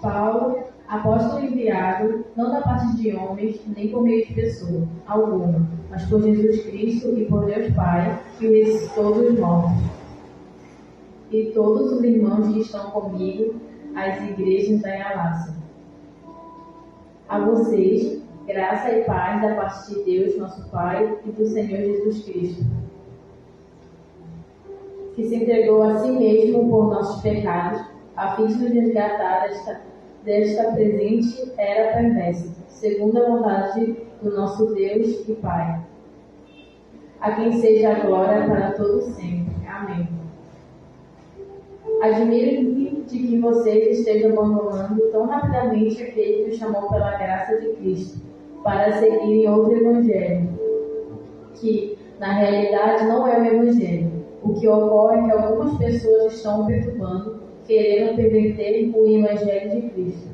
Paulo, apóstolo enviado, não da parte de homens, nem por meio de pessoa alguma, mas por Jesus Cristo e por Deus Pai, que o ressuscitou dos mortos. E todos os irmãos que estão comigo, as igrejas da Galácia. A vocês, graça e paz da parte de Deus, nosso Pai, e do Senhor Jesus Cristo, que se entregou a si mesmo por nossos pecados, a fim de nos resgatar desta presente era perversa, segundo a vontade do nosso Deus e Pai, a quem seja a glória para todo sempre. Amém. Admiro-me de que vocês estejam abandonando tão rapidamente aquele que os chamou pela graça de Cristo, para seguirem outro evangelho, que, na realidade, não é o evangelho. O que ocorre é que algumas pessoas estão perturbando, querendo perverter o evangelho de Cristo.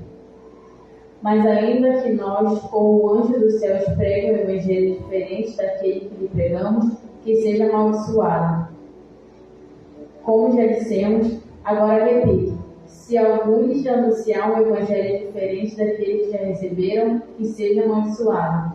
Mas ainda que nós, como o anjo dos céus, pregue um evangelho diferente daquele que lhe pregamos, que seja amaldiçoado. Como já dissemos, agora repito, se algum lhes anunciar um evangelho diferente daquele que já receberam, que seja amaldiçoado.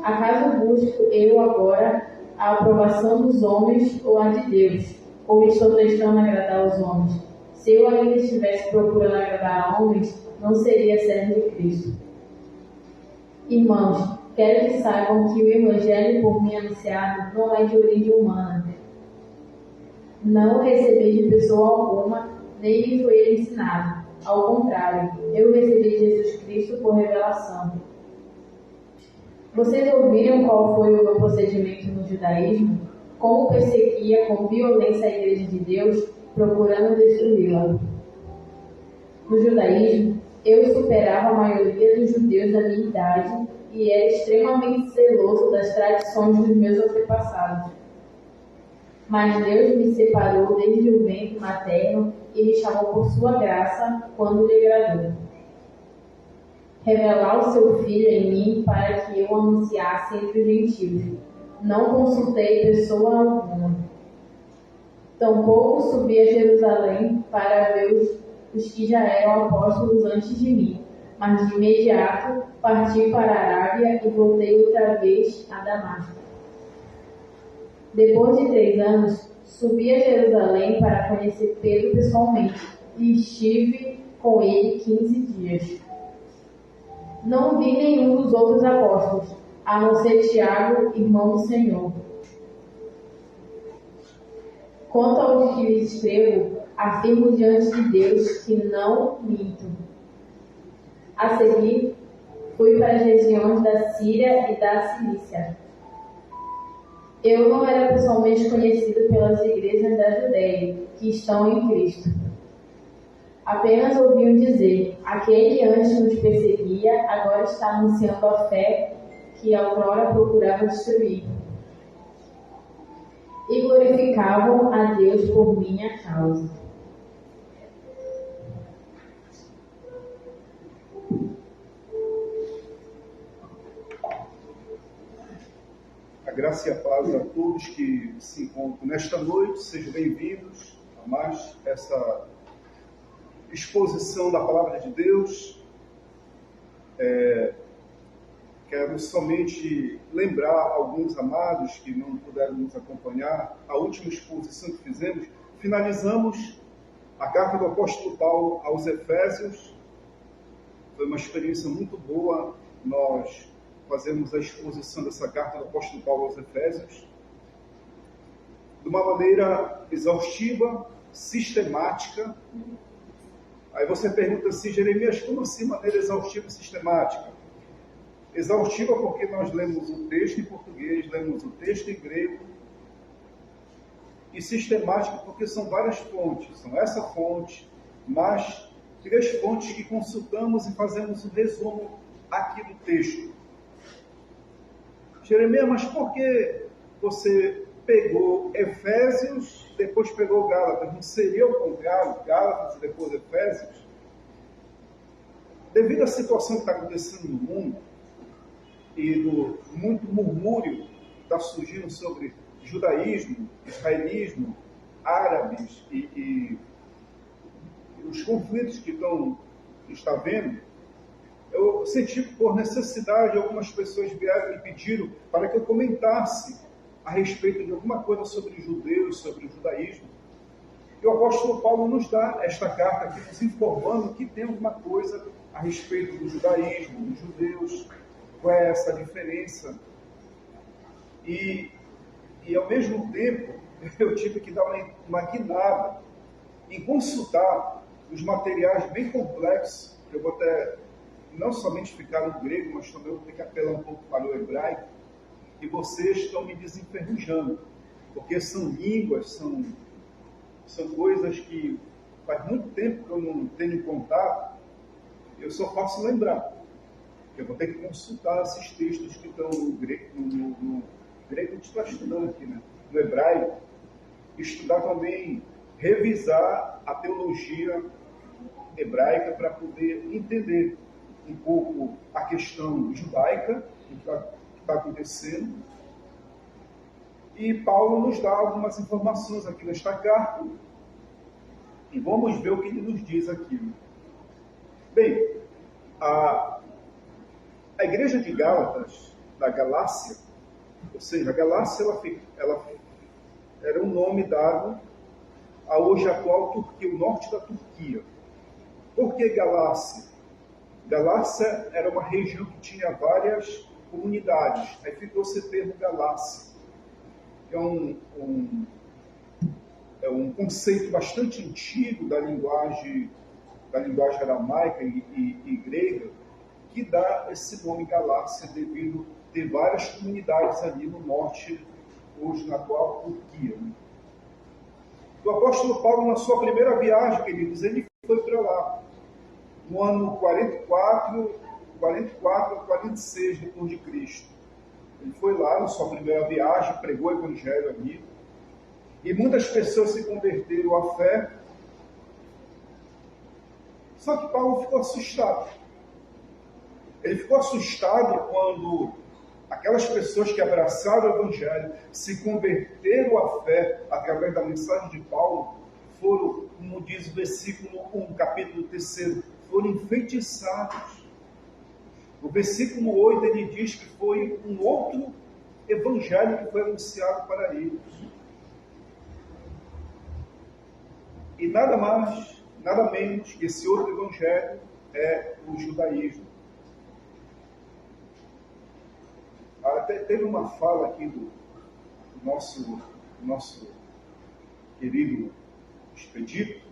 Acaso busco eu agora a aprovação dos homens ou a de Deus? Ou estou tentando agradar os homens? Se eu ainda estivesse procurando agradar a homens, não seria servo de Cristo. Irmãos, quero que saibam que o evangelho por mim anunciado não é de origem humana. Não recebi de pessoa alguma, nem me foi ele ensinado. Ao contrário, eu recebi de Jesus Cristo por revelação. Vocês ouviram qual foi o meu procedimento no judaísmo? Como perseguia com violência a Igreja de Deus, procurando destruí-la. No judaísmo, eu superava a maioria dos judeus da minha idade e era extremamente zeloso das tradições dos meus antepassados. Mas Deus me separou desde o ventre materno e me chamou por sua graça quando lhe agradou. Revelar o seu Filho em mim para que eu anunciasse entre os gentios. Não consultei pessoa alguma. Tampouco subi a Jerusalém para ver os que já eram apóstolos antes de mim, mas de imediato parti para a Arábia e voltei outra vez a Damasco. Depois de 3 anos, subi a Jerusalém para conhecer Pedro pessoalmente e estive com ele 15 dias. Não vi nenhum dos outros apóstolos, a não ser Tiago, irmão do Senhor. Quanto ao que lhes escrevo, afirmo diante de Deus que não minto. A seguir, fui para as regiões da Síria e da Cilícia. Eu não era pessoalmente conhecido pelas igrejas da Judeia, que estão em Cristo. Apenas ouviam dizer, aquele antes nos perseguia, agora está anunciando a fé que outrora procurava destruir. E glorificavam a Deus por minha causa. A graça e a paz a todos que se encontram nesta noite, sejam bem-vindos a mais essa exposição da Palavra de Deus. Quero somente lembrar alguns amados que não puderam nos acompanhar. A última exposição que fizemos, finalizamos a carta do apóstolo Paulo aos Efésios. Foi uma experiência muito boa nós fazemos a exposição dessa carta do apóstolo Paulo aos Efésios de uma maneira exaustiva, sistemática. Aí você pergunta assim, Jeremias, como assim maneira exaustiva e sistemática? Exaustiva porque nós lemos o texto em português, lemos o texto em grego, e sistemática porque são várias fontes, são essa fonte, mais 3 fontes que consultamos e fazemos um resumo aqui do texto. Jeremias, mas por que você pegou Efésios, depois pegou Gálatas? Não seria o contrário, Gálatas e depois Efésios? Devido à situação que está acontecendo no mundo, e do muito murmúrio que está surgindo sobre judaísmo, israelismo, árabes e os conflitos que está vendo, eu senti por necessidade, algumas pessoas vieram e pediram para que eu comentasse a respeito de alguma coisa sobre judeus, sobre o judaísmo. E o apóstolo Paulo nos dá esta carta aqui, nos informando que tem alguma coisa a respeito do judaísmo, dos judeus, qual é essa diferença. E ao mesmo tempo, eu tive que dar uma guinada em consultar os materiais bem complexos, que eu vou até não somente ficar no grego, mas também eu vou ter que apelar um pouco para o hebraico, e vocês estão me desenferrujando, porque são línguas, são coisas que faz muito tempo que eu não tenho contato, eu só faço lembrar. Eu vou ter que consultar esses textos que estão no grego, no grego que está estudando aqui, né? No hebraico, estudar também, revisar a teologia hebraica para poder entender um pouco a questão judaica, o que está acontecendo. E Paulo nos dá algumas informações aqui nesta carta, e vamos ver o que ele nos diz aqui. Bem, a igreja de Gálatas, da Galácia, ou seja, a Galácia ela era um nome dado à hoje atual Turquia, o norte da Turquia. Por que Galácia? Galácia era uma região que tinha várias comunidades, aí ficou esse termo Galácia. É um conceito bastante antigo da linguagem aramaica e grega, que dá esse nome Galácia devido a ter várias comunidades ali no norte, hoje na atual Turquia. O apóstolo Paulo, na sua primeira viagem, queridos, ele foi para lá, no ano 44 a 46 depois de Cristo. Ele foi lá na sua primeira viagem, pregou o evangelho ali, e muitas pessoas se converteram à fé. Só que Paulo ficou assustado. Ele ficou assustado quando aquelas pessoas que abraçaram o evangelho, se converteram à fé através da mensagem de Paulo, foram, como diz o versículo 1, capítulo 3, foram enfeitiçados. O versículo 8, ele diz que foi um outro evangelho que foi anunciado para eles. E nada mais, nada menos que esse outro evangelho é o judaísmo. Até teve uma fala aqui do nosso querido Expedito,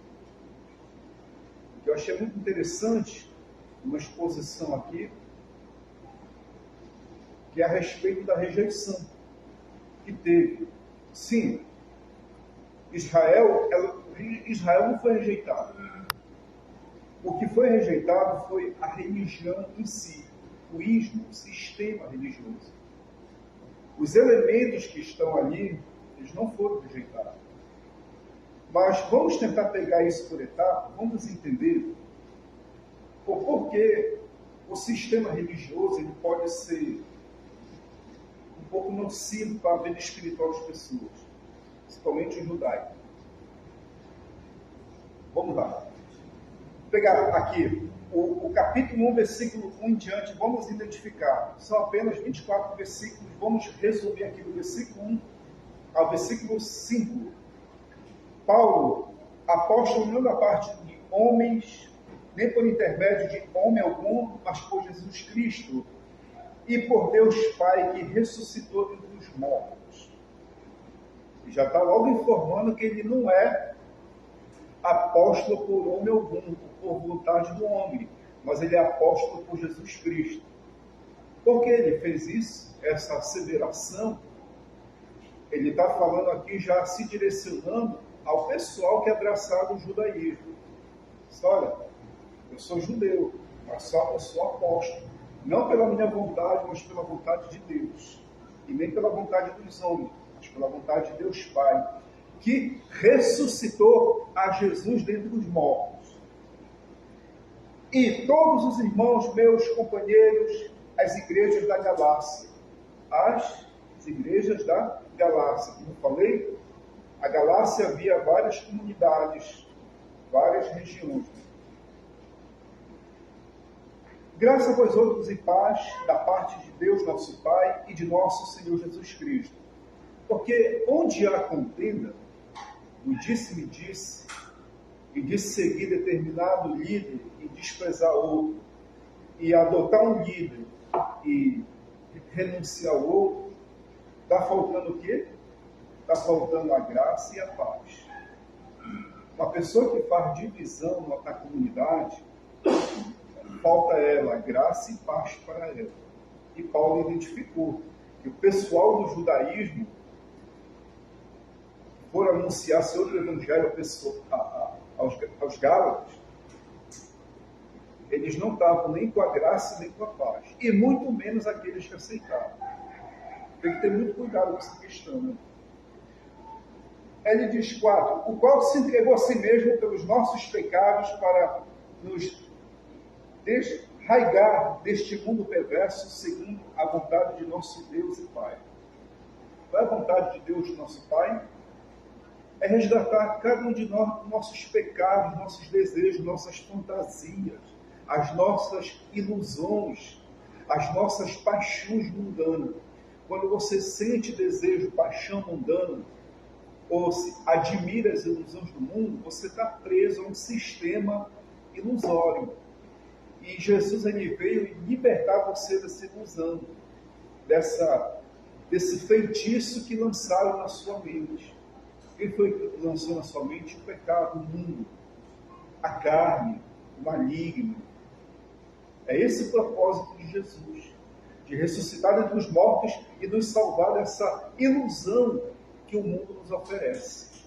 que eu achei muito interessante, uma exposição aqui, que é a respeito da rejeição que teve. Sim, Israel não foi rejeitado. O que foi rejeitado foi a religião em si, o ismo, o sistema religioso. Os elementos que estão ali, eles não foram rejeitados. Mas vamos tentar pegar isso por etapa, vamos entender o porquê o sistema religioso ele pode ser um pouco nocivo para a vida espiritual das pessoas, principalmente o judaico. Vamos lá. Vou pegar aqui o capítulo 1, versículo 1 em diante, vamos identificar. São apenas 24 versículos, vamos resumir aqui do versículo 1 ao versículo 5. Paulo, apóstolo não da parte de homens, nem por intermédio de homem algum, mas por Jesus Cristo, e por Deus Pai, que ressuscitou dentre os mortos. E já está logo informando que ele não é apóstolo por homem algum, por vontade do homem, mas ele é apóstolo por Jesus Cristo. Por que ele fez isso, essa asseveração? Ele está falando aqui, já se direcionando ao pessoal que é abraçado o judaísmo. Diz, olha, eu sou judeu, mas só eu sou apóstolo. Não pela minha vontade, mas pela vontade de Deus. E nem pela vontade dos homens, mas pela vontade de Deus Pai, que ressuscitou a Jesus dentre os mortos. E todos os irmãos, meus companheiros, as igrejas da Galácia. As igrejas da Galácia, como eu falei, A Galácia havia várias comunidades, várias regiões. Graça a vós outros e paz da parte de Deus, nosso Pai, e de nosso Senhor Jesus Cristo. Porque onde há contenda, o disse-me disse, e de seguir determinado líder e desprezar outro, e adotar um líder e renunciar ao outro, está faltando o quê? Está faltando a graça e a paz. Uma pessoa que faz divisão na comunidade, falta a ela graça e paz para ela. E Paulo identificou que o pessoal do judaísmo for anunciar seu outro evangelho aos Gálatas, eles não estavam nem com a graça nem com a paz. E muito menos aqueles que aceitaram. Tem que ter muito cuidado com essa questão, né? Ele diz 4, o qual se entregou a si mesmo pelos nossos pecados para nos desraigar deste mundo perverso, segundo a vontade de nosso Deus e Pai. Qual é a vontade de Deus, nosso Pai? É resgatar cada um de nós nossos pecados, nossos desejos, nossas fantasias, as nossas ilusões, as nossas paixões mundanas. Quando você sente desejo, paixão mundana, ou se admira as ilusões do mundo, você está preso a um sistema ilusório. E Jesus ele veio libertar você dessa ilusão, desse feitiço que lançaram na sua mente. Quem foi que lançou na sua mente? O pecado, o mundo, a carne, o maligno. É esse o propósito de Jesus, de ressuscitar dentre os mortos e nos salvar dessa ilusão que o mundo nos oferece.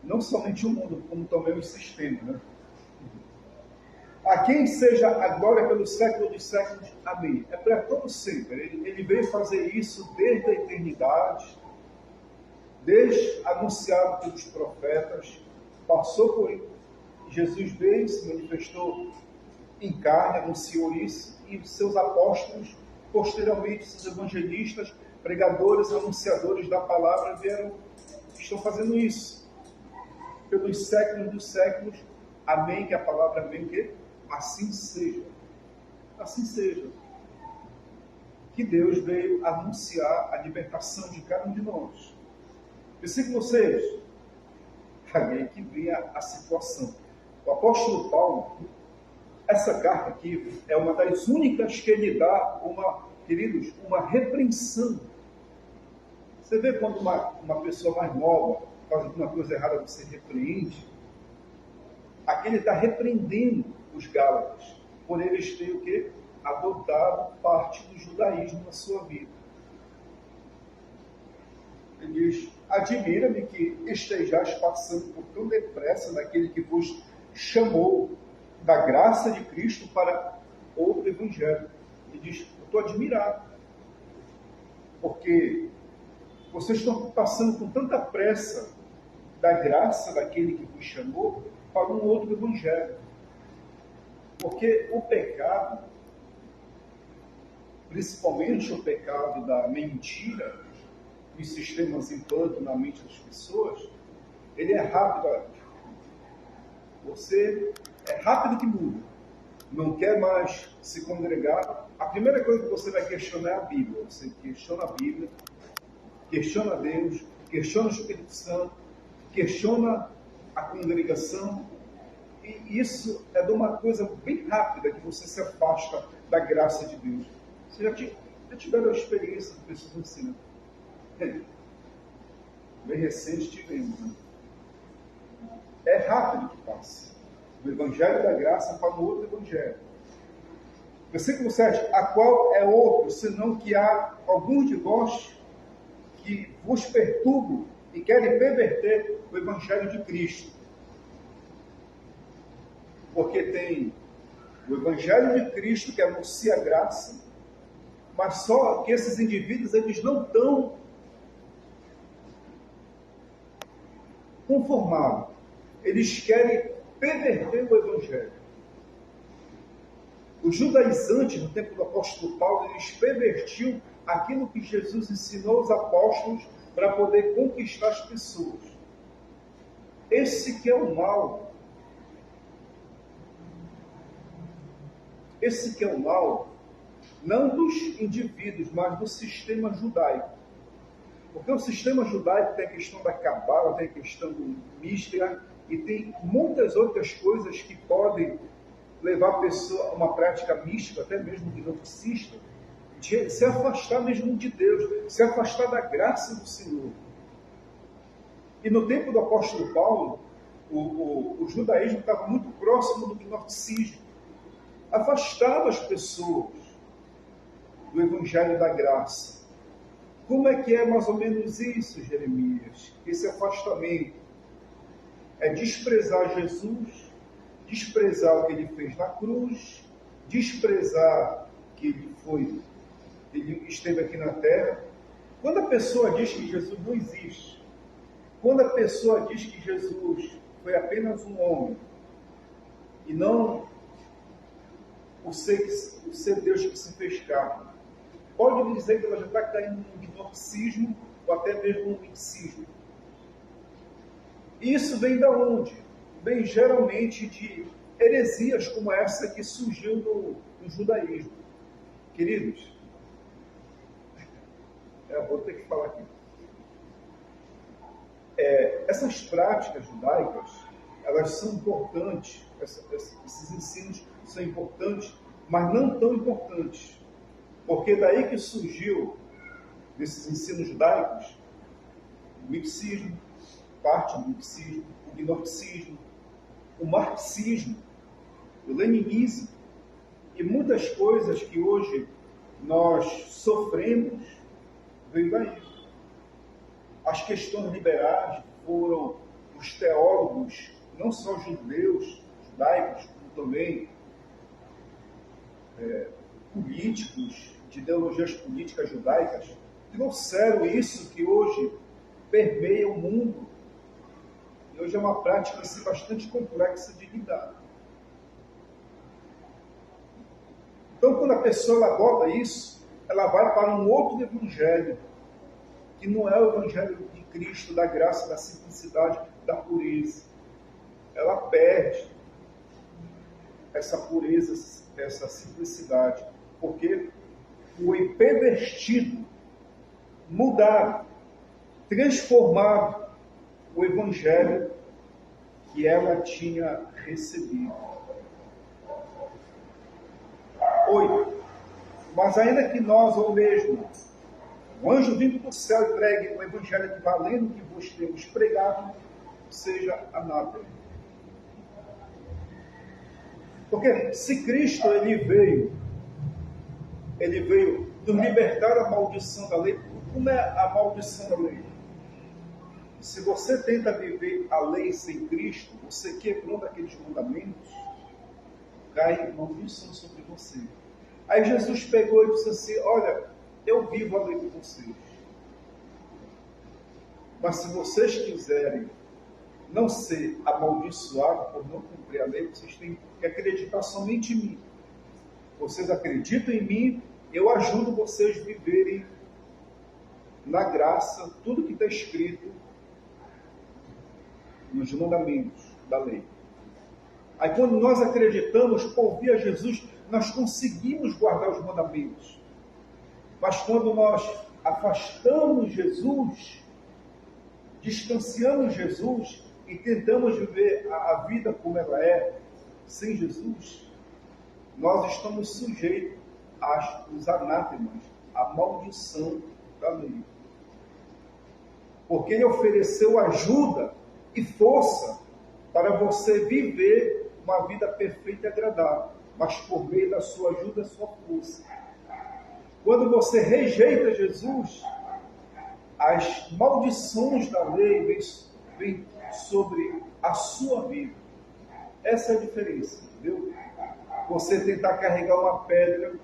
Não somente o mundo, como também o sistema, né? A quem seja a glória pelos séculos dos séculos. Amém. É para todo sempre. Ele veio fazer isso desde a eternidade, desde anunciado pelos profetas, passou por isso. Jesus veio, se manifestou em carne, anunciou isso, e seus apóstolos, posteriormente, seus evangelistas, pregadores, anunciadores da palavra, estão fazendo isso. Pelos séculos dos séculos, amém, que a palavra amém, que assim seja. Assim seja. Que Deus veio anunciar a libertação de cada um de nós. Versículo 6. Aí que vem a situação. O apóstolo Paulo, essa carta aqui é uma das únicas que ele dá uma repreensão. Você vê quando uma pessoa mais nova faz alguma coisa errada, você repreende. Aqui ele está repreendendo os Gálatas, por eles terem o quê? Adotado parte do judaísmo na sua vida. Ele diz, admira-me que estejais passando por tão depressa daquele que vos chamou da graça de Cristo para outro evangelho. Ele diz, eu estou admirado, porque vocês estão passando com tanta pressa da graça daquele que vos chamou para um outro evangelho. Porque o pecado, principalmente o pecado da mentira, os sistemas implantam na mente das pessoas, ele é rápido. Você é rápido que muda. Não quer mais se congregar. A primeira coisa que você vai questionar é a Bíblia. Você questiona a Bíblia, questiona Deus, questiona o Espírito Santo, questiona a congregação. E isso é de uma coisa bem rápida que você se afasta da graça de Deus. Você já tiveram a experiência de pessoas assim, né? Bem recente tivemos, né? É rápido que passa. O Evangelho da Graça para o outro Evangelho. Versículo 7. A qual é outro, senão que há alguns de vós que vos perturbam e querem perverter o Evangelho de Cristo. Porque tem o Evangelho de Cristo que anuncia a graça, mas só que esses indivíduos eles não estão conformados. Eles querem perverter o Evangelho. Os judaizantes, no tempo do apóstolo Paulo, eles pervertiam aquilo que Jesus ensinou aos apóstolos para poder conquistar as pessoas. Esse que é o mal. Esse que é o mal, não dos indivíduos, mas do sistema judaico. Porque o sistema judaico tem a questão da cabala, tem a questão do mística e tem muitas outras coisas que podem levar a pessoa a uma prática mística, até mesmo gnosticista, de se afastar mesmo de Deus, se afastar da graça do Senhor. E no tempo do apóstolo Paulo, o judaísmo estava muito próximo do gnosticismo, afastava as pessoas do evangelho da graça. Como é que é mais ou menos isso, Jeremias? Esse afastamento é desprezar Jesus, desprezar o que ele fez na cruz, desprezar que ele esteve aqui na terra. Quando a pessoa diz que Jesus não existe, quando a pessoa diz que Jesus foi apenas um homem e não o ser Deus que se fez carne, pode dizer que ela já está caindo num gnosticismo ou até mesmo num misticismo. Isso vem da onde? Vem geralmente de heresias como essa que surgiu no judaísmo. Queridos, vou ter que falar aqui. Essas práticas judaicas, elas são importantes, esses ensinos são importantes, mas não tão importantes. Porque daí que surgiu, desses ensinos judaicos, o misticismo, parte do misticismo, o gnosticismo, o marxismo, o leninismo, e muitas coisas que hoje nós sofremos, veio daí. As questões liberais foram os teólogos, não só judaicos, como também políticos, de ideologias políticas judaicas, trouxeram isso que hoje permeia o mundo. E hoje é uma prática assim, bastante complexa de lidar. Então, quando a pessoa adota isso, ela vai para um outro evangelho, que não é o evangelho de Cristo, da graça, da simplicidade, da pureza. Ela perde essa pureza, essa simplicidade, porque foi pervertido, mudado, transformado o evangelho que ela tinha recebido. 8. Mas ainda que nós, ou mesmo, o anjo vindo do céu e pregue o evangelho equivalente que vos temos pregado, seja anátema. Porque se Cristo ele veio nos libertar da maldição da lei. Como é a maldição da lei? Se você tenta viver a lei sem Cristo, você quebrando aqueles mandamentos, cai maldição sobre você. Aí Jesus pegou e disse assim: olha, eu vivo a lei de vocês. Mas se vocês quiserem não ser amaldiçoados por não cumprir a lei, vocês têm que acreditar somente em mim. Vocês acreditam em mim, eu ajudo vocês a viverem na graça, tudo que está escrito nos mandamentos da lei. Aí quando nós acreditamos por via Jesus, nós conseguimos guardar os mandamentos. Mas quando nós afastamos Jesus, distanciamos Jesus e tentamos viver a vida como ela é, sem Jesus, nós estamos sujeitos aos anátemas, à maldição da lei. Porque ele ofereceu ajuda e força para você viver uma vida perfeita e agradável, mas por meio da sua ajuda e sua força. Quando você rejeita Jesus, as maldições da lei vêm sobre a sua vida. Essa é a diferença, entendeu? Você tentar carregar uma pedra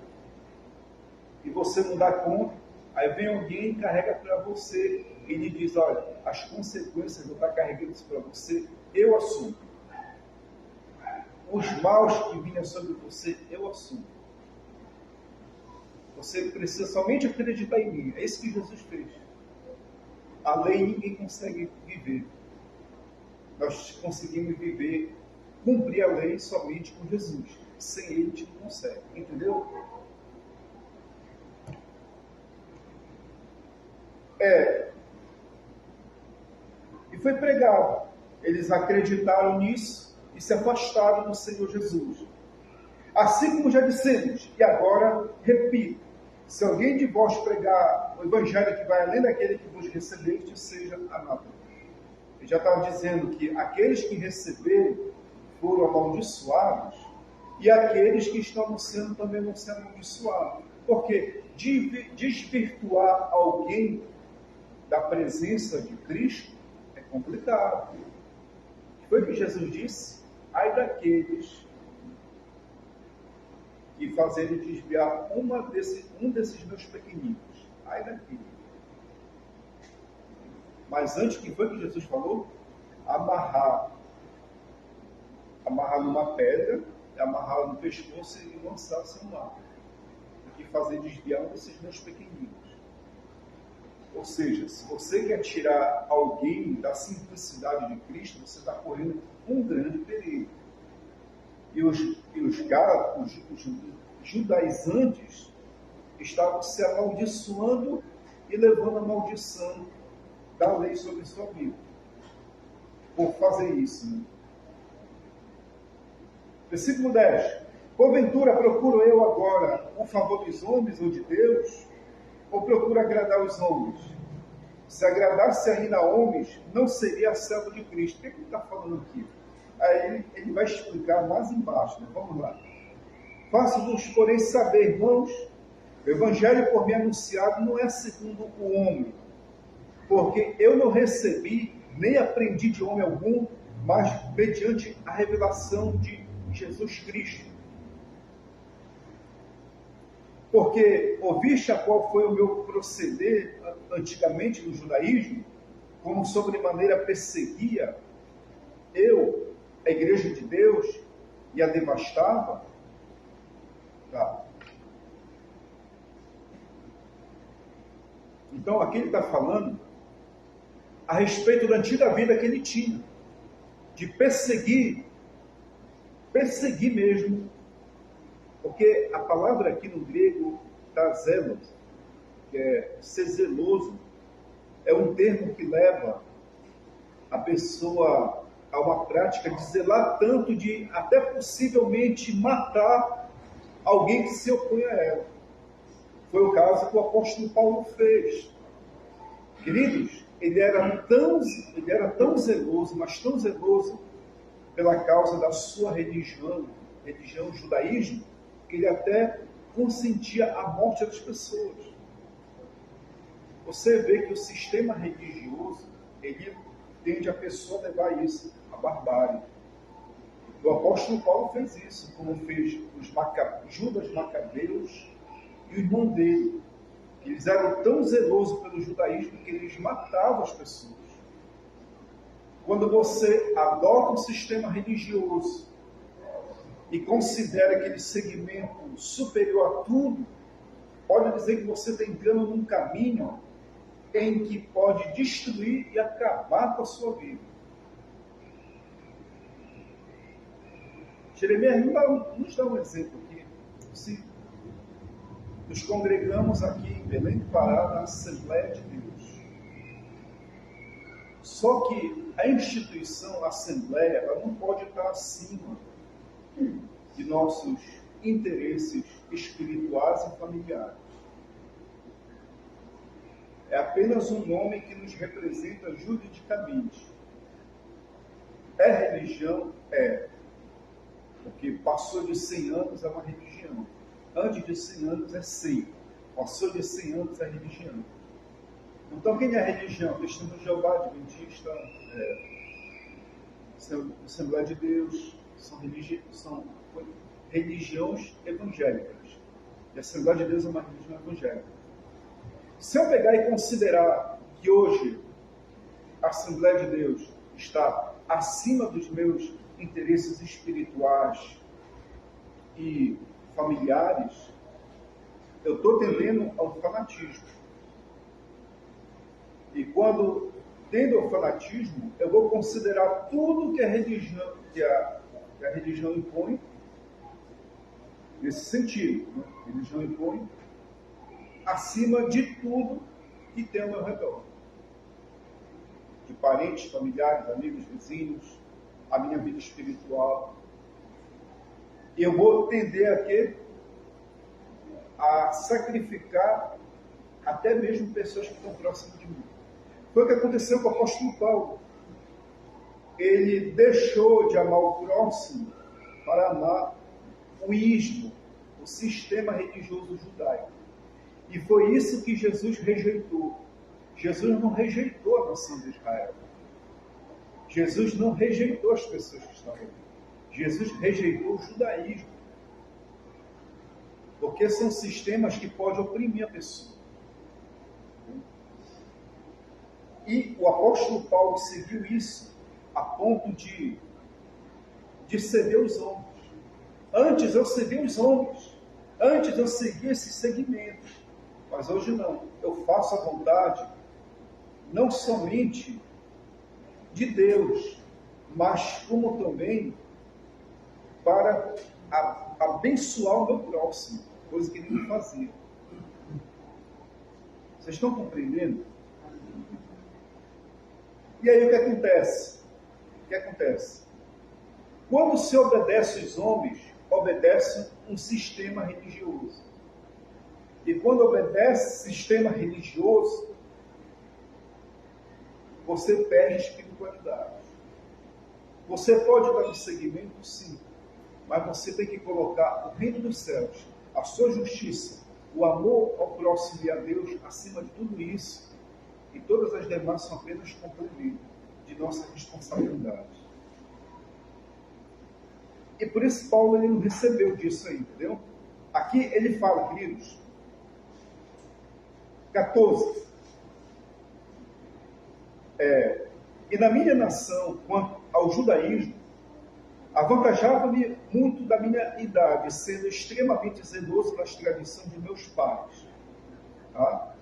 e você não dá conta, aí vem alguém e carrega para você e lhe diz: olha, as consequências de eu estar carregando isso para você, eu assumo. Os maus que vinham sobre você, eu assumo. Você precisa somente acreditar em mim. É isso que Jesus fez. A lei ninguém consegue viver. Nós conseguimos viver, cumprir a lei somente com Jesus. Sem ele a gente não consegue. Entendeu? E foi pregado. Eles acreditaram nisso e se afastaram do Senhor Jesus. Assim como já dissemos, e agora repito, se alguém de vós pregar o evangelho que vai além daquele que vos recebeste, seja anátema. Ele já estava dizendo que aqueles que receberam foram amaldiçoados e aqueles que estão anunciando também vão ser amaldiçoados. Porque desvirtuar alguém da presença de Cristo é complicado. Foi o que Jesus disse? Ai daqueles que fazerem desviar um desses meus pequeninos. Ai daquele. Mas antes, que foi que Jesus falou? Amarrar numa pedra, amarrar no pescoço e lançar-se no mar. E fazer desviar um desses meus pequeninos. Ou seja, se você quer tirar alguém da simplicidade de Cristo, você está correndo um grande perigo. E os judaizantes estavam se amaldiçoando e levando a maldição da lei sobre sua vida. Por fazer isso. Né? Versículo 10. Porventura procuro eu agora o favor dos homens ou de Deus? Ou procuro agradar os homens? Se agradasse ainda a homens, não seria servo de Cristo. O que ele está falando aqui? Aí ele vai explicar mais embaixo. Né? Vamos lá. Faço-vos, porém, saber, irmãos, o evangelho por mim anunciado não é segundo o homem, porque eu não recebi, nem aprendi de homem algum, mas mediante a revelação de Jesus Cristo. Porque ouviste a qual foi o meu proceder antigamente no judaísmo, como sobremaneira perseguia eu, a igreja de Deus, e a devastava? Tá. Então aqui ele está falando a respeito da antiga vida que ele tinha, de perseguir mesmo, porque a palavra aqui no grego está zelos, que é ser zeloso, é um termo que leva a pessoa a uma prática de zelar tanto de até possivelmente matar alguém que se opõe a ela. Foi o caso que o apóstolo Paulo fez. Queridos, ele era tão zeloso, mas tão zeloso pela causa da sua religião judaísmo, que ele até consentia a morte das pessoas. Você vê que o sistema religioso, ele tende a pessoa a levar isso, a barbárie. O apóstolo Paulo fez isso, como fez Judas Macabeus e o irmão dele. Eles eram tão zelosos pelo judaísmo que eles matavam as pessoas. Quando você adota um sistema religioso e considera aquele segmento superior a tudo, pode dizer que você está entrando num caminho em que pode destruir e acabar com a sua vida. Jeremias nos dá um exemplo aqui. Se nos congregamos aqui em Belém do Pará, na Assembleia de Deus. Só que a instituição, a Assembleia, ela não pode estar acima de nossos interesses espirituais e familiares. É apenas um nome que nos representa juridicamente. É religião? É. Porque passou de 100 anos é uma religião. Antes de 100 anos é seita. Passou de 100 anos é religião. Então quem é religião? Testemunho de Jeová, Adventista, Assembleia de Deus, são religiões evangélicas. E a Assembleia de Deus é uma religião evangélica. Se eu pegar e considerar que hoje a Assembleia de Deus está acima dos meus interesses espirituais e familiares, eu estou tendendo ao fanatismo. E quando tendo ao fanatismo, eu vou considerar tudo que a religião impõe, nesse sentido, né? A religião impõe, acima de tudo que tem ao meu redor. De parentes, familiares, amigos, vizinhos, a minha vida espiritual. E eu vou tender a sacrificar até mesmo pessoas que estão próximas de mim. Foi o que aconteceu com o apóstolo Paulo. Ele deixou de amar o próximo para amar o ismo, o sistema religioso judaico. E foi isso que Jesus rejeitou. Jesus não rejeitou a nação de Israel. Jesus não rejeitou as pessoas que estavam ali. Jesus rejeitou o judaísmo. Porque são sistemas que podem oprimir a pessoa. E o apóstolo Paulo seguiu isso a ponto de ceder os homens. Antes eu cedia os homens. Antes eu seguia esses segmentos. Mas hoje não. Eu faço a vontade não somente de Deus, mas como também para abençoar o meu próximo, coisa que ele não fazia. Vocês estão compreendendo? E aí o que acontece? O que acontece? Quando se obedece os homens, obedece um sistema religioso. E quando obedece sistema religioso, você perde espiritualidade. Você pode dar um segmento, sim, mas você tem que colocar o reino dos céus, a sua justiça, o amor ao próximo e a Deus acima de tudo isso. E todas as demais são apenas complemento de nossa responsabilidade. E por isso Paulo ele não recebeu disso aí, entendeu? Aqui ele fala, queridos, 14. E na minha nação, quanto ao judaísmo, avantajava-me muito da minha idade, sendo extremamente zeloso das tradições de meus pais. Tá?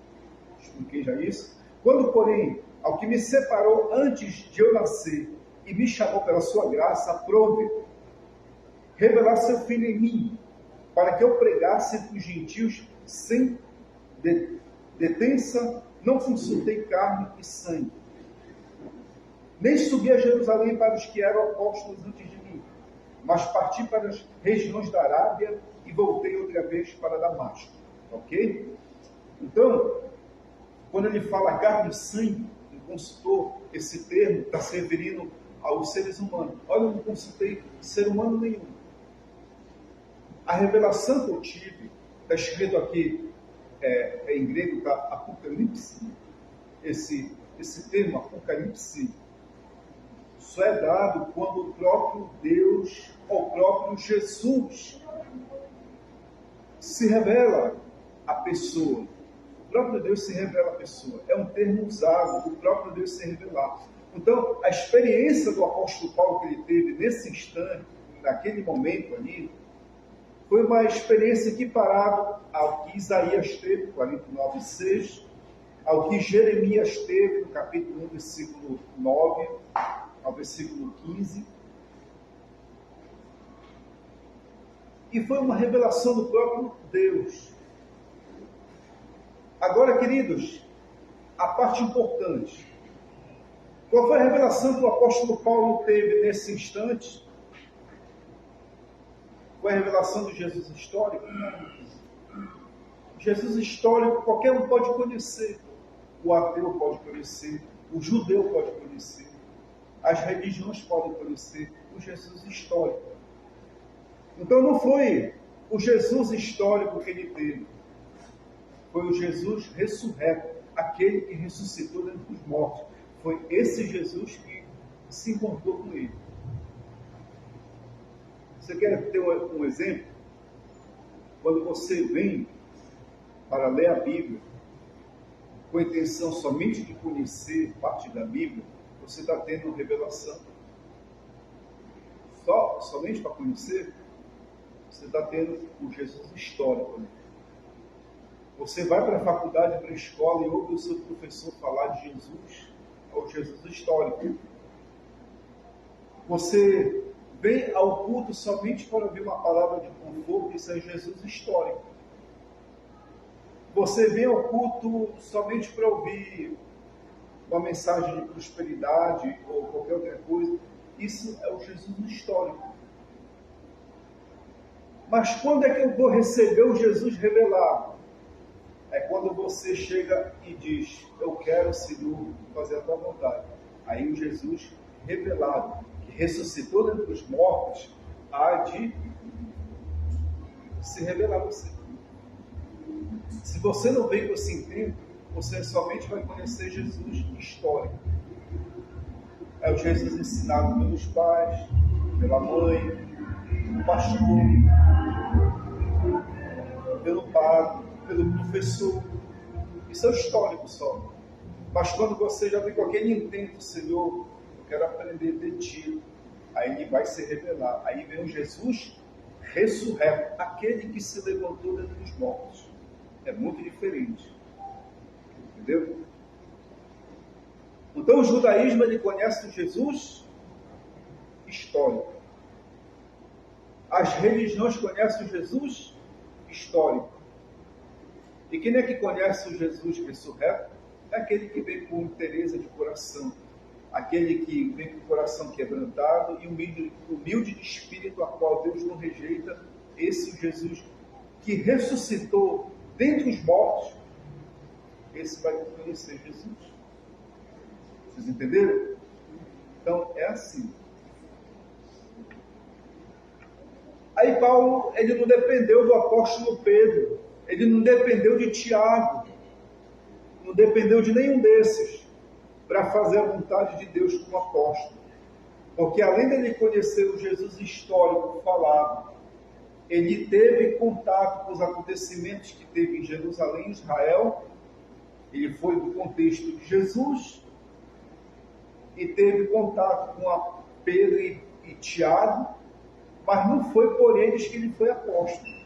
Expliquei já isso. Quando, porém, ao que me separou antes de eu nascer e me chamou pela sua graça, aprove revelar seu filho em mim, para que eu pregasse entre os gentios sem detença, não consultei carne e sangue. Nem subi a Jerusalém para os que eram apóstolos antes de mim, mas parti para as regiões da Arábia e voltei outra vez para Damasco. Ok? Então, quando ele fala carne e sangue, ele consultou esse termo, está se referindo aos seres humanos. Olha, eu não consultei ser humano nenhum. A revelação que eu tive, está escrito aqui, em grego, está apocalipse, esse termo apocalipse, só é dado quando o próprio Deus, ou o próprio Jesus, se revela à pessoa. O próprio Deus se revela à pessoa. É um termo usado, o próprio Deus se revelar. Então, a experiência do apóstolo Paulo que ele teve nesse instante, naquele momento ali, foi uma experiência equiparada ao que Isaías teve, 49:6, ao que Jeremias teve, no capítulo 1, versículo 9, ao versículo 15. E foi uma revelação do próprio Deus. Agora, queridos, a parte importante. Qual foi a revelação que o apóstolo Paulo teve nesse instante? Foi a revelação do Jesus histórico? Jesus histórico qualquer um pode conhecer. O ateu pode conhecer, o judeu pode conhecer, as religiões podem conhecer o Jesus histórico. Então não foi o Jesus histórico que ele teve, foi o Jesus ressurreto, aquele que ressuscitou dentre os mortos. Foi esse Jesus que se encontrou com ele. Você quer ter um exemplo? Quando você vem para ler a Bíblia, com a intenção somente de conhecer parte da Bíblia, você está tendo uma revelação. Somente para conhecer, você está tendo o Jesus histórico. Você vai para a faculdade, para a escola e ouve o seu professor falar de Jesus, é o Jesus histórico. Você vem ao culto somente para ouvir uma palavra de conforto, isso é Jesus histórico. Você vem ao culto somente para ouvir uma mensagem de prosperidade ou qualquer outra coisa, isso é o Jesus histórico. Mas quando é que eu vou receber o Jesus revelado? É quando você chega e diz, eu quero, Senhor, fazer a tua vontade. Aí o Jesus revelado, que ressuscitou dentre os mortos, há de se revelar a você. Se você não vem com esse intento, você somente vai conhecer Jesus histórico. É o Jesus ensinado pelos pais, pela mãe, pelo pastor, pelo padre, pelo professor. Isso é o histórico só. Mas quando você já vem com aquele intento, Senhor, eu quero aprender de Ti, aí Ele vai se revelar. Aí vem o Jesus ressurreto, aquele que se levantou dentre os mortos. É muito diferente. Entendeu? Então o judaísmo, ele conhece o Jesus histórico. As religiões conhecem o Jesus histórico. E quem é que conhece o Jesus ressurreto? É aquele que vem com interesse de coração. Aquele que vem com o coração quebrantado e humilde de espírito, a qual Deus não rejeita. Esse Jesus que ressuscitou dentre os mortos, esse vai conhecer Jesus. Vocês entenderam? Então, é assim. Aí Paulo, ele não dependeu do apóstolo Pedro, ele não dependeu de Tiago, não dependeu de nenhum desses para fazer a vontade de Deus como apóstolo. Porque além dele conhecer o Jesus histórico falado, ele teve contato com os acontecimentos que teve em Jerusalém, Israel. Ele foi do contexto de Jesus e teve contato com a Pedro e Tiago, mas não foi por eles que ele foi apóstolo.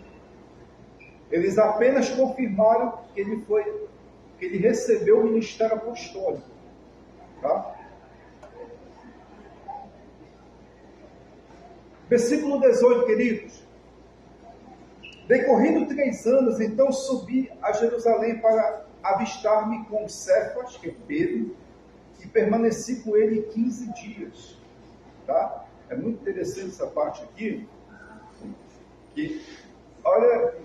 Eles apenas confirmaram que ele recebeu o ministério apostólico. Tá? Versículo 18, queridos. Decorrido 3 anos, então subi a Jerusalém para avistar-me com Cefas, que é Pedro, e permaneci com ele 15 dias. Tá? É muito interessante essa parte aqui, que, olha,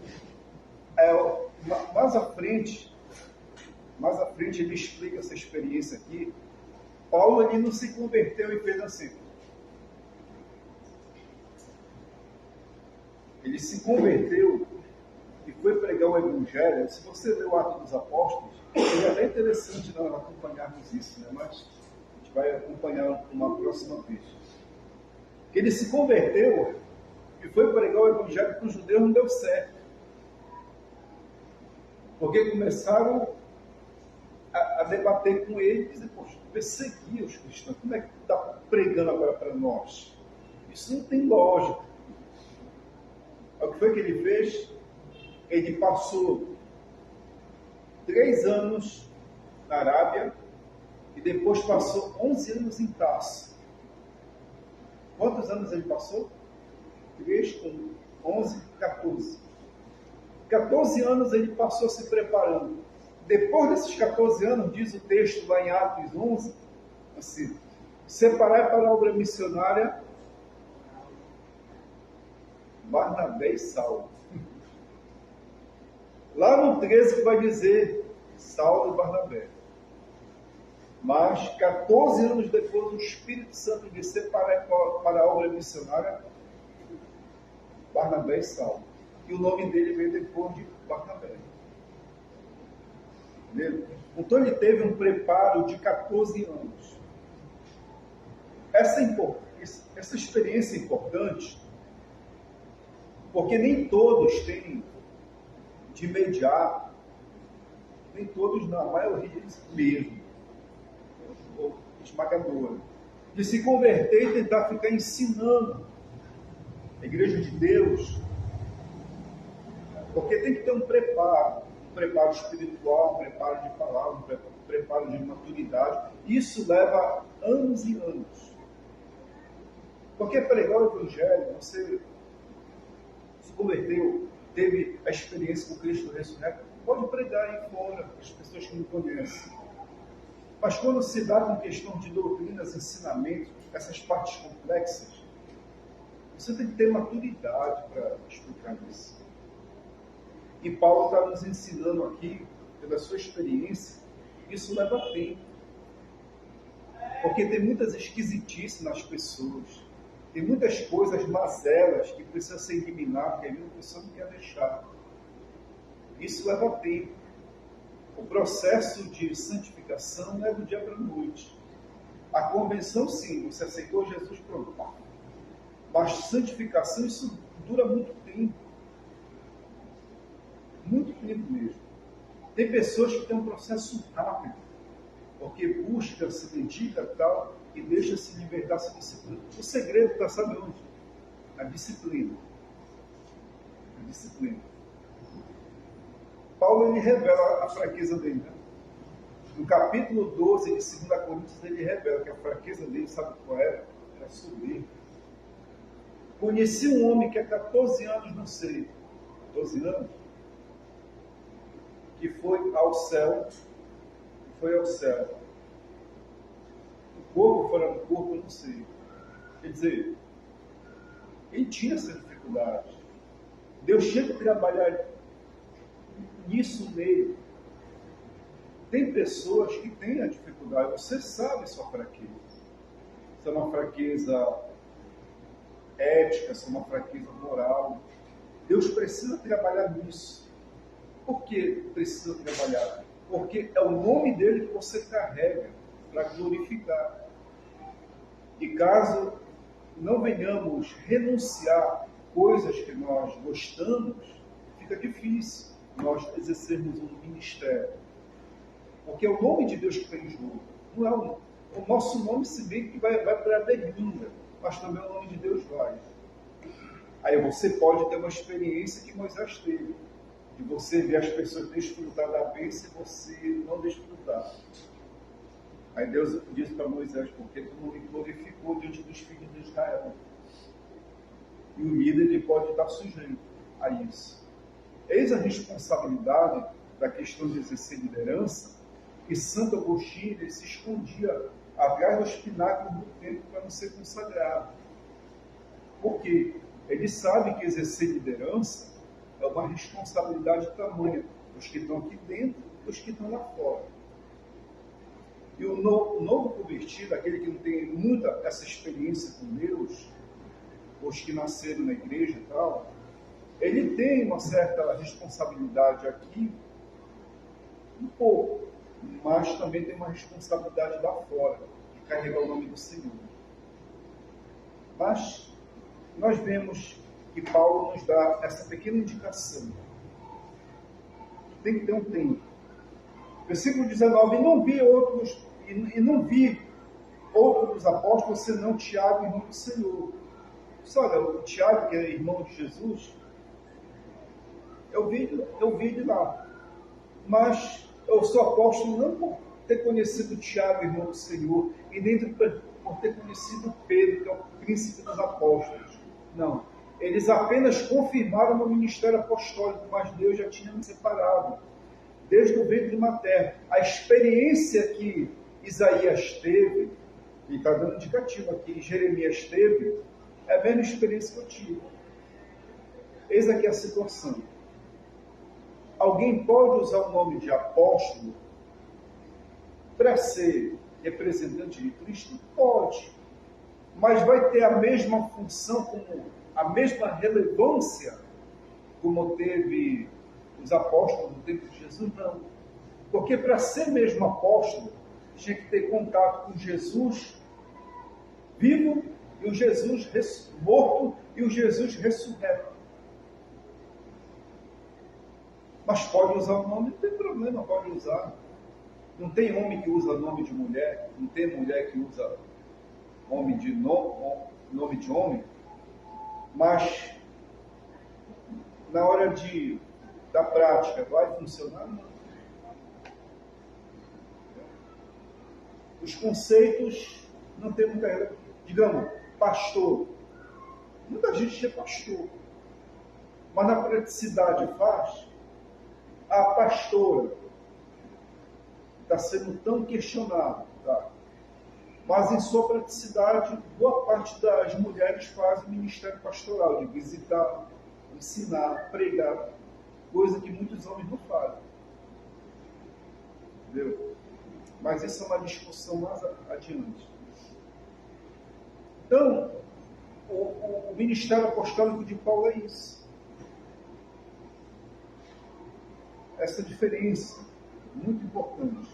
mais à frente ele explica essa experiência aqui. Paulo, ele não se converteu e fez assim. Ele se converteu e foi pregar o Evangelho. Se você ler o Atos dos Apóstolos, é até interessante nós acompanharmos isso, né? Mas a gente vai acompanhar uma próxima vez. Ele se converteu e foi pregar o Evangelho para os judeus, não deu certo. Porque começaram a debater com ele e dizer, poxa, perseguir os cristãos, como é que está pregando agora para nós? Isso não tem lógica. O que foi que ele fez? Ele passou 3 anos na Arábia e depois passou 11 anos em Tarso. Quantos anos ele passou? 3 com 11, 14. 14 anos ele passou se preparando. Depois desses 14 anos, diz o texto lá em Atos 11, assim, separai para a obra missionária Barnabé e Saulo. Lá no 13 que vai dizer Saulo e Barnabé. Mas 14 anos depois, o Espírito Santo diz separai para a obra missionária Barnabé e Saulo. E o nome dele veio depois de Barnabé. Entendeu? Então ele teve um preparo de 14 anos. Essa experiência é importante, porque nem todos têm de imediato, nem todos, na maioria deles mesmo, ou esmagadora, de se converter e tentar ficar ensinando a Igreja de Deus, porque tem que ter um preparo preparo espiritual, um preparo de palavra, um preparo de maturidade. Isso leva anos e anos. Porque pregar o Evangelho, você se converteu, teve a experiência com Cristo ressurreto, pode pregar aí fora, as pessoas que não conhecem. Mas quando se dá com questão de doutrinas, ensinamentos, essas partes complexas, você tem que ter maturidade para explicar isso. E Paulo está nos ensinando aqui, pela sua experiência, isso leva tempo. Porque tem muitas esquisitices nas pessoas. Tem muitas coisas mazelas que precisam ser eliminadas, que a pessoa não quer deixar. Isso leva tempo. O processo de santificação não é do dia para a noite. A convenção, sim, você aceitou Jesus, pronto. Mas santificação, isso dura muito tempo. Muito tempo mesmo. Tem pessoas que têm um processo rápido, porque busca, se dedica tal, e deixa se libertar, se disciplina. O segredo está, sabe onde? A disciplina. A disciplina. Paulo, ele revela a fraqueza dele. Né? No capítulo 12 de 2 Coríntios, ele revela que a fraqueza dele, sabe qual era? Era soberba. Conheci um homem que há 14 anos, não sei, 12 anos, que foi ao céu, o corpo fora do corpo, eu não sei. Quer dizer, ele tinha essa dificuldade. Deus tinha que trabalhar nisso nele. Tem pessoas que têm a dificuldade, você sabe sua fraqueza. Se é uma fraqueza ética, se é uma fraqueza moral. Deus precisa trabalhar nisso. Por que precisa trabalhar? Porque é o nome dele que você carrega para glorificar. E caso não venhamos renunciar coisas que nós gostamos, fica difícil nós exercermos um ministério. Porque é o nome de Deus que está em jogo. Não é o nosso nome, se bem que vai para a berlinda, mas também o nome de Deus vai. Aí você pode ter uma experiência que Moisés teve, de você ver as pessoas desfrutar da bênção e você não desfrutar. Aí Deus disse para Moisés, porque tu não me glorificou diante dos filhos de Israel. E o líder ele pode estar sujeito a isso. Eis a responsabilidade da questão de exercer liderança, que Santo Agostinho ele se escondia atrás dos pináculos do templo para não ser consagrado. Por quê? Ele sabe que exercer liderança é uma responsabilidade tamanha dos que estão aqui dentro e dos que estão lá fora. E o novo convertido, aquele que não tem muita essa experiência com Deus, os que nasceram na igreja e tal, ele tem uma certa responsabilidade aqui, um pouco, mas também tem uma responsabilidade lá fora, de carregar o nome do Senhor. Mas nós vemos que Paulo nos dá essa pequena indicação. Tem que ter um tempo. Versículo 19, e não vi outro dos apóstolos, senão Tiago, irmão do Senhor. Olha, o Tiago, que é irmão de Jesus, eu vi de lá. Mas eu sou apóstolo não por ter conhecido Tiago, irmão do Senhor, e nem por ter conhecido Pedro, que é o príncipe dos apóstolos. Não. Eles apenas confirmaram o ministério apostólico, mas Deus já tinha me separado. Desde o ventre materno. A experiência que Isaías teve, e está dando indicativo aqui, Jeremias teve, é a mesma experiência que eu tive. Eis aqui a situação. Alguém pode usar o nome de apóstolo para ser representante de Cristo? Pode. Mas vai ter a mesma função, a mesma relevância como teve os apóstolos no tempo de Jesus? Não. Porque para ser mesmo apóstolo, tinha que ter contato com Jesus vivo e o Jesus morto e o Jesus ressurreto. Mas pode usar o nome, não tem problema, pode usar. Não tem homem que usa nome de mulher, não tem mulher que usa nome de homem, mas na hora da prática vai funcionar? Não. Os conceitos não tem muita relação. Digamos, pastor. Muita gente é pastor. Mas na praticidade faz. A pastora está sendo tão questionada. Tá? Mas em sua praticidade, boa parte das mulheres fazem ministério pastoral, de visitar, ensinar, pregar, coisa que muitos homens não fazem. Entendeu? Mas isso é uma discussão mais adiante. Então, o ministério apostólico de Paulo é isso. Essa diferença, muito importante.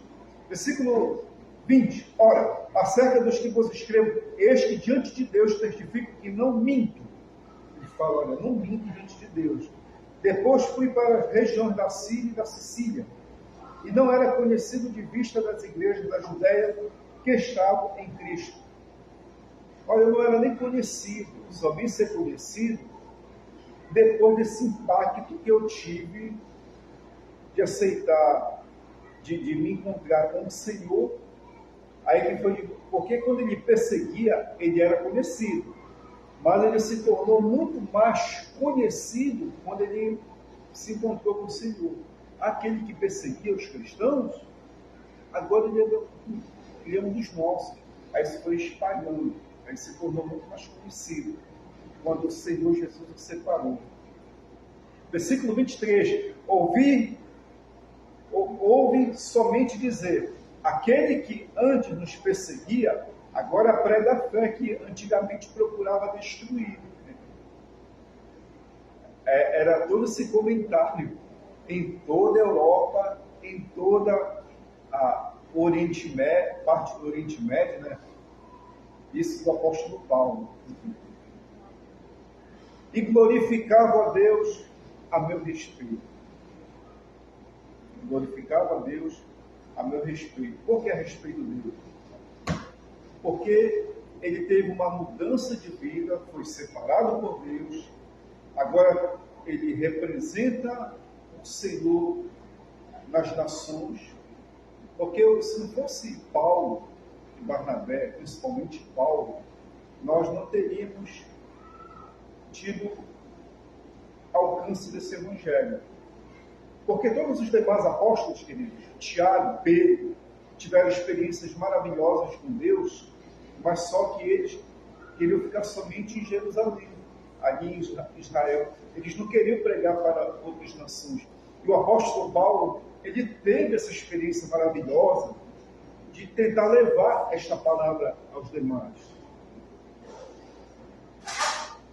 Versículo 20. Ora, acerca dos que vos escrevo, eis que diante de Deus testifico que não minto. Ele fala, olha, não minto diante de Deus. Depois fui para as regiões da Síria e da Sicília, e não era conhecido de vista das igrejas da Judéia que estavam em Cristo. Olha, eu não era nem conhecido, só vim ser conhecido depois desse impacto que eu tive de aceitar, de me encontrar com o Senhor. Aí que foi, porque quando ele perseguia, ele era conhecido, mas ele se tornou muito mais conhecido quando ele se encontrou com o Senhor. Aquele que perseguia os cristãos, agora ele é um dos nossos. Aí se foi espalhando, aí se tornou muito mais conhecido quando o Senhor Jesus o separou. Versículo 23. Ouvi somente dizer, aquele que antes nos perseguia, agora prega a fé que antigamente procurava destruir. Era todo esse comentário em toda a Europa, em toda a Oriente Médio, parte do Oriente Médio, né? Isso do apóstolo Paulo. E glorificava a Deus a meu respeito. Glorificava a Deus a meu respeito. Por que a respeito dele? Porque ele teve uma mudança de vida, foi separado por Deus, agora ele representa o Senhor nas nações. Porque se não fosse Paulo e Barnabé, principalmente Paulo, nós não teríamos tido alcance desse evangelho. Porque todos os demais apóstolos, queridos, Tiago, Pedro, tiveram experiências maravilhosas com Deus, mas só que eles queriam ficar somente em Jerusalém, ali em Israel. Eles não queriam pregar para outras nações. E o apóstolo Paulo, ele teve essa experiência maravilhosa de tentar levar esta palavra aos demais.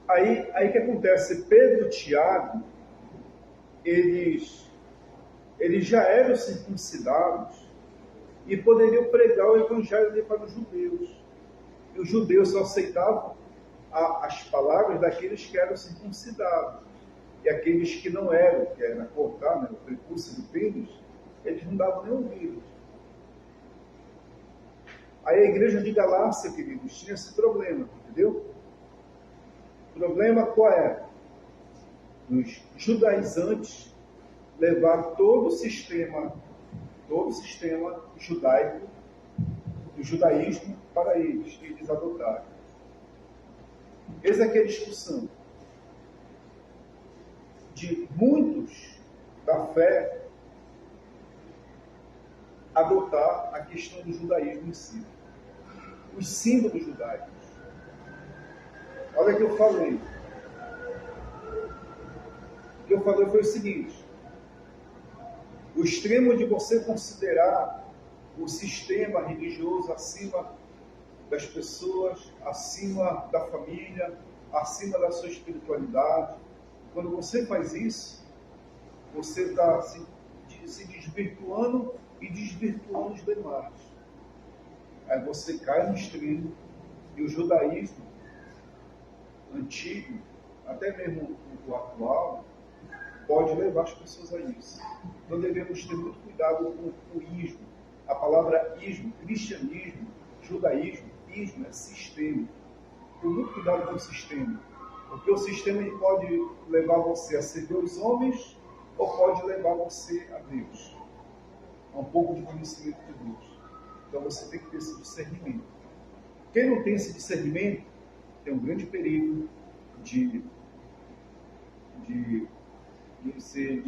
Aí que acontece? Pedro e Tiago, eles já eram circuncidados e poderiam pregar o evangelho para os judeus. E os judeus só aceitavam as palavras daqueles que eram circuncidados. E aqueles que não eram, que era cortar, né, o prepúcio do pênis, eles não davam nem ouvidos. Aí a igreja de Galácia, queridos, tinha esse problema, entendeu? O problema qual é? Os judaizantes levar todo o sistema judaico, do judaísmo, para eles, que eles adotaram. Eis aqui a discussão de muitos da fé adotar a questão do judaísmo em si. Os símbolos judaicos. Olha o que eu falei. O que eu falei foi o seguinte: o extremo de você considerar o sistema religioso acima das pessoas, acima da família, acima da sua espiritualidade. Quando você faz isso, você está se desvirtuando e desvirtuando os demais. Aí você cai no extremo, e o judaísmo antigo, até mesmo o atual, pode levar as pessoas a isso. Então devemos ter muito cuidado com o ismo. A palavra ismo, cristianismo, judaísmo, ismo é sistema. Tem muito cuidado com o sistema. Porque o sistema ele pode levar você a servir os homens ou pode levar você a Deus, a um pouco de conhecimento de Deus. Então você tem que ter esse discernimento. Quem não tem esse discernimento tem um grande perigo de ser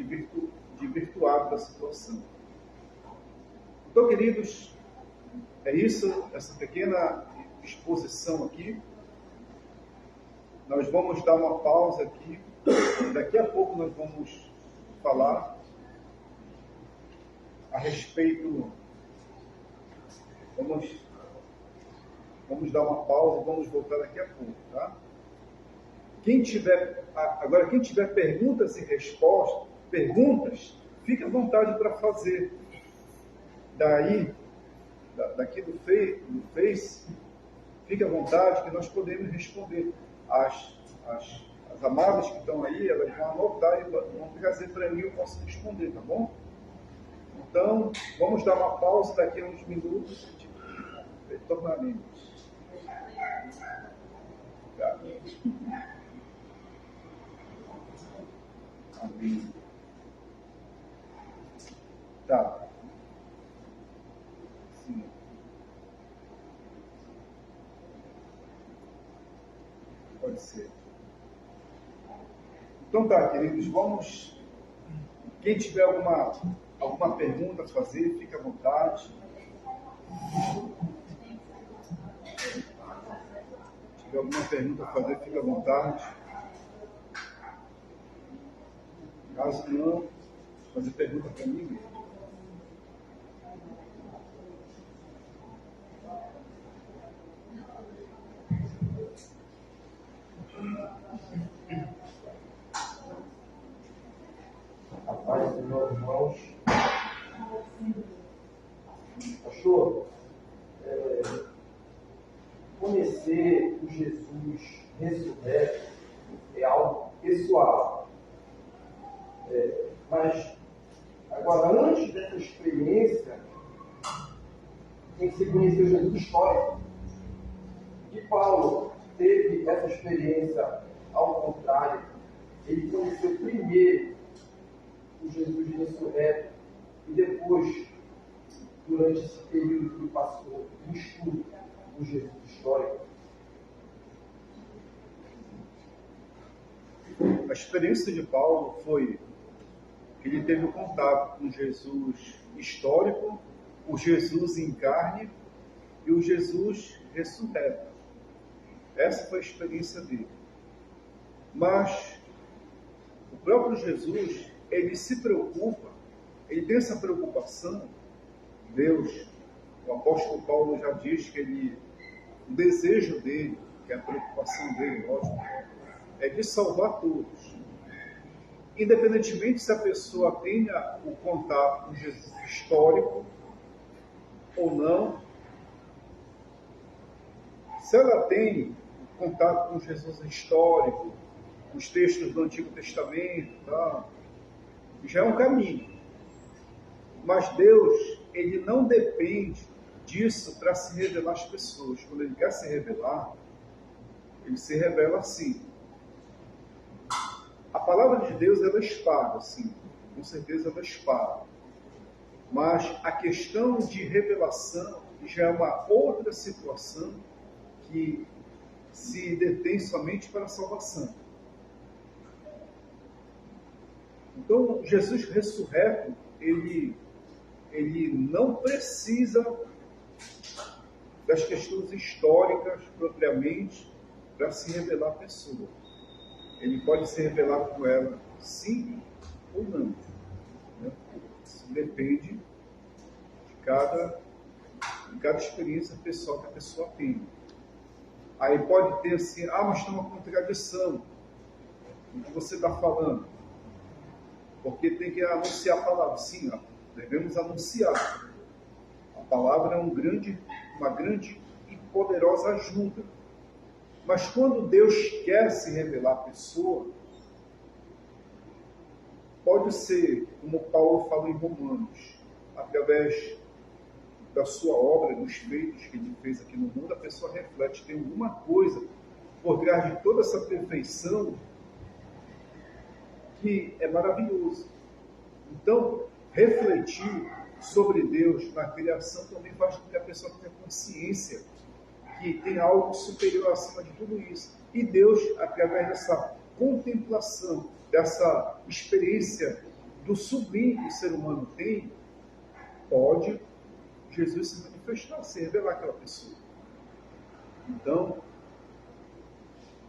desvirtuado da situação. Então, queridos, é isso, essa pequena exposição aqui. Nós vamos dar uma pausa aqui. Daqui a pouco nós vamos falar a respeito. Vamos dar uma pausa, vamos voltar daqui a pouco, tá? Quem tiver perguntas e perguntas, fique à vontade para fazer. Daqui do Face, fique à vontade que nós podemos responder. As amadas que estão aí, elas vão anotar e vão trazer para mim, eu posso responder, tá bom? Então, vamos dar uma pausa daqui a uns minutos e retornaremos. Amém. Tá. Sim. Pode ser. Então tá, queridos, vamos. Quem tiver alguma pergunta a fazer, fique à vontade. Se tiver alguma pergunta a fazer, fique à vontade. Caso não, fazer pergunta para mim mesmo. A paz dos meus irmãos. Pastor, conhecer o Jesus ressurreto é algo pessoal. Mas, agora, antes dessa experiência, tem que se conhecer o Jesus histórico. E Paulo teve essa experiência ao contrário. Ele conheceu primeiro o Jesus ressurreto e depois, durante esse período que ele passou em estudo, o Jesus histórico. A experiência de Paulo foi que ele teve contato com Jesus histórico, o Jesus em carne e o Jesus ressurreto. Essa foi a experiência dele. Mas o próprio Jesus, ele se preocupa, ele tem essa preocupação. Deus, o apóstolo Paulo já diz que o desejo dele, que é a preocupação dele, lógico, é de salvar todos. Independentemente se a pessoa tenha o contato com Jesus histórico ou não, se ela tem contato com Jesus histórico, os textos do Antigo Testamento, tá, já é um caminho. Mas Deus, ele não depende disso para se revelar às pessoas. Quando ele quer se revelar, ele se revela assim. A palavra de Deus, ela é espada, sim. Com certeza ela é espada. Mas a questão de revelação já é uma outra situação que se detém somente para a salvação. Então, Jesus ressurreto, ele não precisa das questões históricas propriamente para se revelar à pessoa. Ele pode se revelar com ela sim ou não. Né? Isso depende de cada experiência pessoal que a pessoa tem. Aí pode ter assim, mas tem uma contradição no que você está falando. Porque tem que anunciar a palavra. Sim, devemos anunciar. A palavra é uma grande e poderosa ajuda. Mas quando Deus quer se revelar à pessoa, pode ser, como Paulo fala em Romanos, através da sua obra, dos feitos que ele fez aqui no mundo, a pessoa reflete, tem alguma coisa por trás de toda essa perfeição que é maravilhoso. Então, refletir sobre Deus na criação também faz com que a pessoa tenha consciência que tem algo superior acima de tudo isso. E Deus, através dessa contemplação, dessa experiência do sublime que o ser humano tem, pode Jesus se manifestar, se revelar àquela pessoa. Então,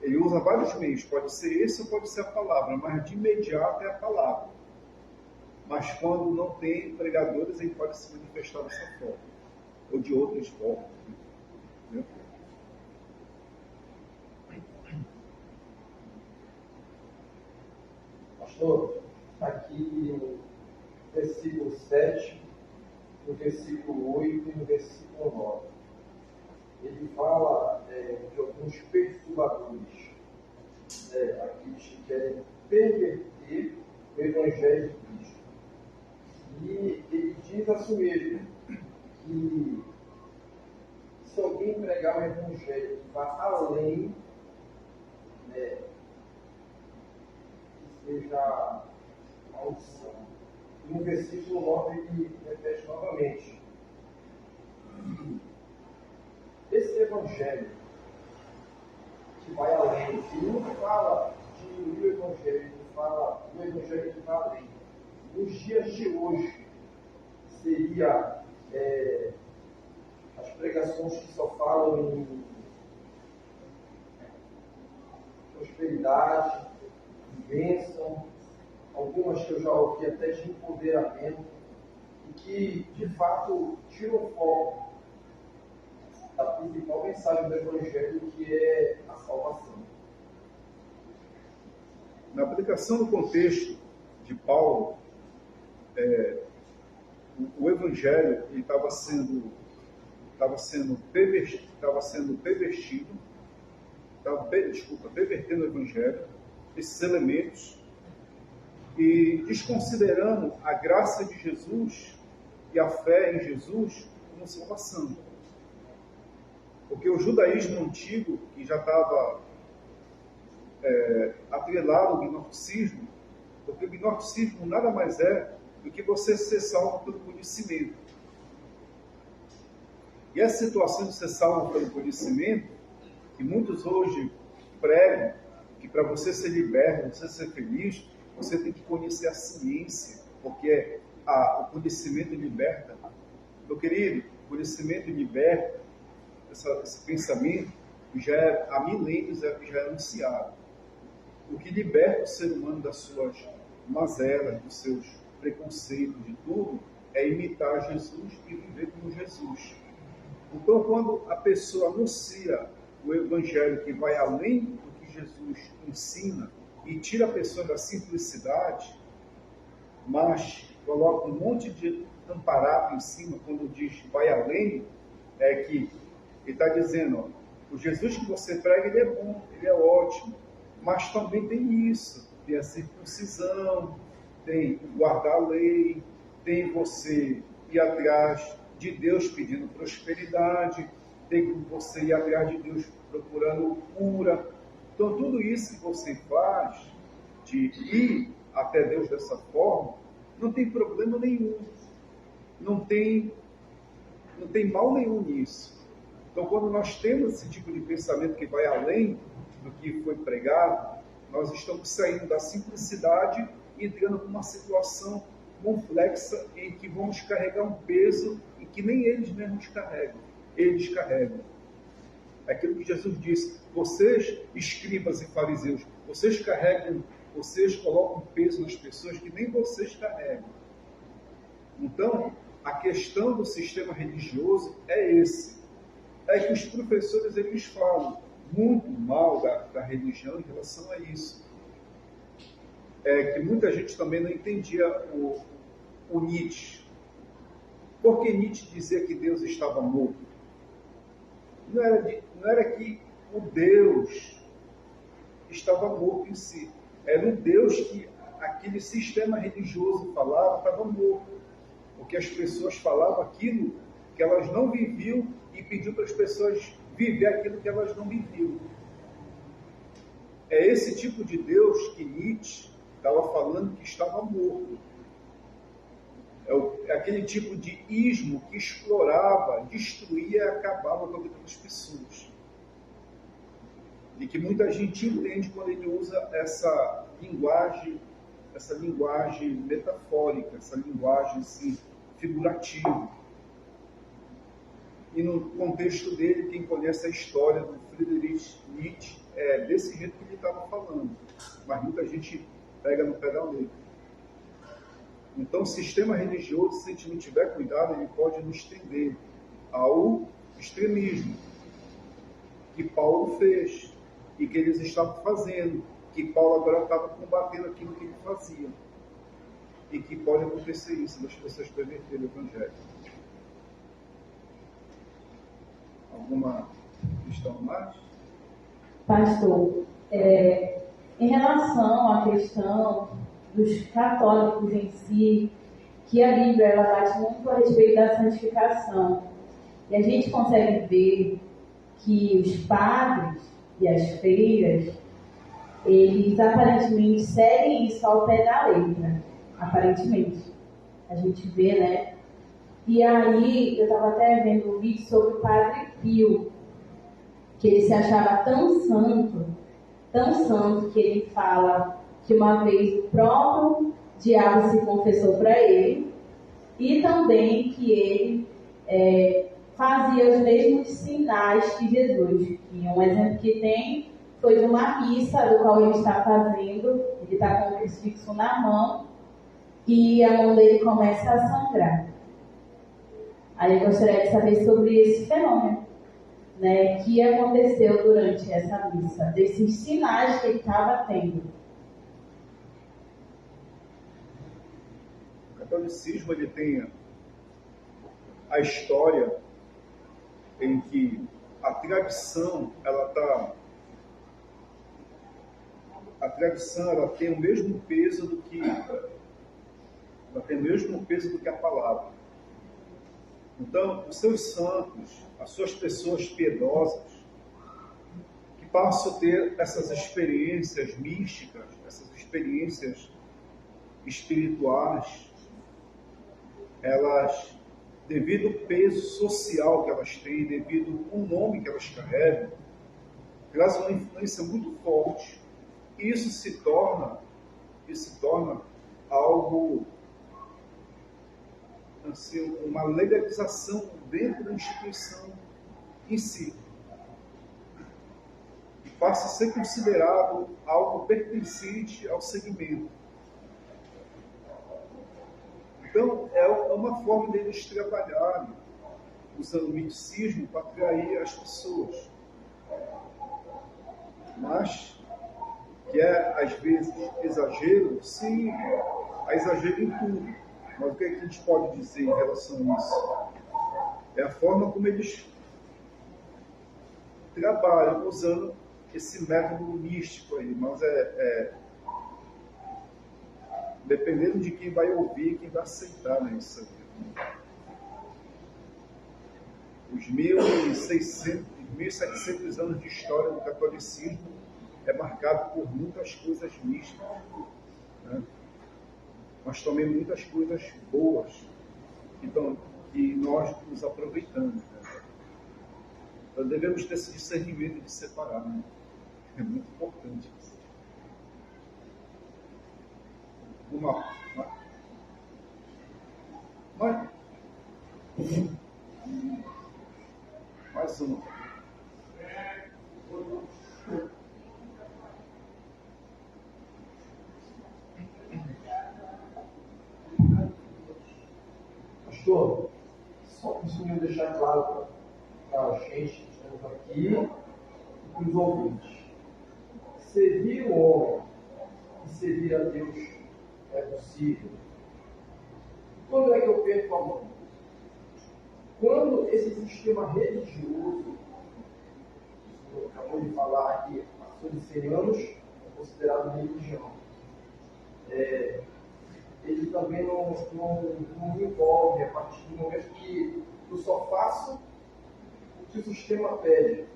ele usa vários meios, pode ser esse ou pode ser a palavra, mas de imediato é a palavra. Mas quando não tem pregadores, ele pode se manifestar dessa forma, ou de outras formas. Né? Pastor, aqui no versículo 7, no versículo 8 e no versículo 9, ele fala de alguns perturbadores, aqueles que querem perverter o Evangelho de Cristo. E ele diz assim mesmo, que se alguém pregar um Evangelho que vá além, que seja maldição. E no versículo 9 ele repete novamente. Esse Evangelho que vai além, ele não fala de o Evangelho, ele fala do Evangelho que vai além. Nos dias de hoje, seria as pregações que só falam em prosperidade, de bênção, algumas que eu já ouvi até de empoderamento, e que, de fato, tiram o foco da principal mensagem do Evangelho, que é a salvação. Na aplicação do contexto de Paulo, o Evangelho estava sendo pervertendo o Evangelho, esses elementos, e desconsiderando a graça de Jesus e a fé em Jesus como salvação. Porque o judaísmo antigo, que já estava atrelado ao gnosticismo, porque o gnosticismo nada mais é do que você ser salvo pelo conhecimento. E essa situação de ser salvo pelo conhecimento, que muitos hoje pregam, que para você ser liberto, você ser feliz, você tem que conhecer a ciência, porque o conhecimento liberta. Meu querido, o conhecimento liberta, esse pensamento já há milênios já é anunciado. O que liberta o ser humano das suas mazelas, dos seus preconceitos, de tudo, é imitar Jesus e viver como Jesus. Então, quando a pessoa anuncia o Evangelho que vai além do que Jesus ensina e tira a pessoa da simplicidade, mas coloca um monte de amparato em cima, quando diz vai além, é que ele está dizendo, o Jesus que você prega, ele é bom, ele é ótimo, mas também tem isso, tem a circuncisão, tem guardar a lei, tem você ir atrás de Deus pedindo prosperidade, tem você ir atrás de Deus procurando cura. Então, tudo isso que você faz, de ir até Deus dessa forma, não tem problema nenhum. Não tem mal nenhum nisso. Então, quando nós temos esse tipo de pensamento que vai além do que foi pregado, nós estamos saindo da simplicidade e entrando numa situação complexa em que vamos carregar um peso em que nem eles mesmos carregam. Eles carregam. É aquilo que Jesus disse, vocês, escribas e fariseus, vocês colocam peso nas pessoas que nem vocês carregam. Então, a questão do sistema religioso é esse. É que os professores, eles falam muito mal da religião em relação a isso. É que muita gente também não entendia o Nietzsche. Por que Nietzsche dizia que Deus estava morto? Não era que o Deus estava morto em si. Era o Deus que aquele sistema religioso falava estava morto. Porque as pessoas falavam aquilo que elas não viviam e pediu para as pessoas viver aquilo que elas não viviam. É esse tipo de Deus que Nietzsche estava falando que estava morto. É aquele tipo de ismo que explorava, destruía e acabava com a vida das pessoas. E que muita gente entende quando ele usa essa linguagem metafórica, essa linguagem assim, figurativa. E no contexto dele, quem conhece a história do Friedrich Nietzsche, é desse jeito que ele estava falando. Mas muita gente pega no pé da letra. Então, o sistema religioso, se a gente não tiver cuidado, ele pode nos tender ao extremismo que Paulo fez e que eles estavam fazendo, que Paulo agora estava combatendo aquilo que ele fazia. E que pode acontecer isso, das pessoas perverterem o Evangelho. Alguma questão mais? Pastor, em relação à questão dos católicos em si, que a Bíblia ela bate muito a respeito da santificação. E a gente consegue ver que os padres e as freiras, eles aparentemente seguem isso ao pé da letra. Aparentemente. A gente vê, né? E aí, eu estava até vendo um vídeo sobre o Padre Pio, que ele se achava tão santo, que ele fala que uma vez o próprio diabo se confessou para ele, e também que ele fazia os mesmos sinais que Jesus. E um exemplo que tem foi de uma missa do qual ele está fazendo, ele está com o crucifixo na mão, e a mão dele começa a sangrar. Aí eu gostaria de saber sobre esse fenômeno, né, que aconteceu durante essa missa, desses sinais que ele estava tendo. O catolicismo ele tem a história em que a tradição ela tem o mesmo peso do que a palavra. Então, os seus santos, as suas pessoas piedosas, que passam a ter essas experiências místicas, essas experiências espirituais, elas, devido ao peso social que elas têm, devido ao nome que elas carregam, traz uma influência muito forte. E isso se torna algo, assim, uma legalização dentro da instituição em si. E passa a ser considerado algo pertencente ao segmento. Então, é uma forma deles trabalharem, usando o misticismo para atrair as pessoas. Mas, que é, às vezes, exagero, sim, há exagero em tudo. Mas o que a gente pode dizer em relação a isso? É a forma como eles trabalham usando esse método místico aí. Mas dependendo de quem vai ouvir, quem vai aceitar, né, isso aí. Os 1.700 anos de história do catolicismo é marcado por muitas coisas místicas, né? Mas também muitas coisas boas que nós nos aproveitamos. Né? Então devemos ter esse discernimento de separar. Né? É muito importante isso. Mais uma. Pastor, só preciso deixar claro para a gente que estamos aqui e para os ouvintes. Servir o homem e servir a Deus é possível. Quando é que eu perco a mão? Quando esse sistema religioso, o senhor acabou de falar aqui, passou de 100 anos, é considerado religião. Ele também não me envolve a partir do momento que eu só faço o que o sistema pede.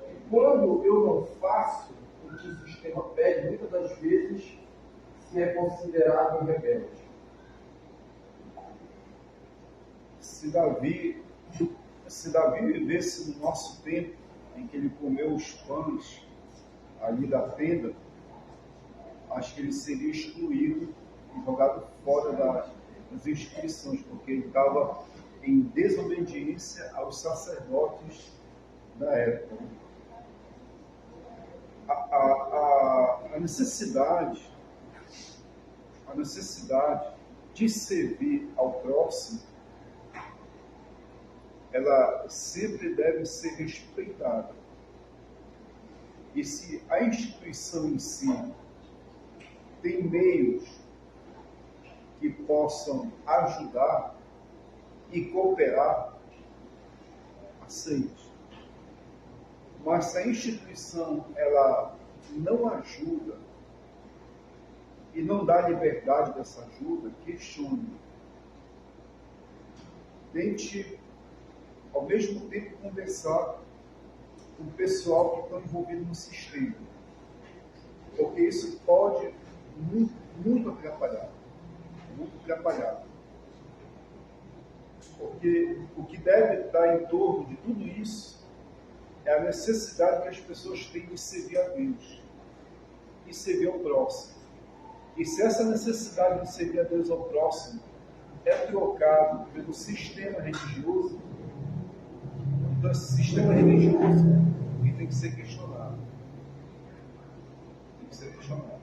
E quando eu não faço o que o sistema pede, muitas das vezes se é considerado um rebelde. Se Davi vivesse no nosso tempo, em que ele comeu os pães ali da tenda, acho que ele seria excluído e jogado fora das instituições, porque ele estava em desobediência aos sacerdotes da época. A necessidade de servir ao próximo, ela sempre deve ser respeitada. E se a instituição em si tem meios que possam ajudar e cooperar, aceite. Mas se a instituição ela não ajuda e não dá liberdade dessa ajuda, questione. Tente, ao mesmo tempo, conversar com o pessoal que está envolvido no sistema. Porque isso pode muito atrapalhar. Muito atrapalhar. Porque o que deve estar em torno de tudo isso é a necessidade que as pessoas têm de servir a Deus e servir ao próximo. E se essa necessidade de servir a Deus ao próximo é trocado pelo sistema religioso, então esse sistema religioso tem que ser questionado. Tem que ser questionado.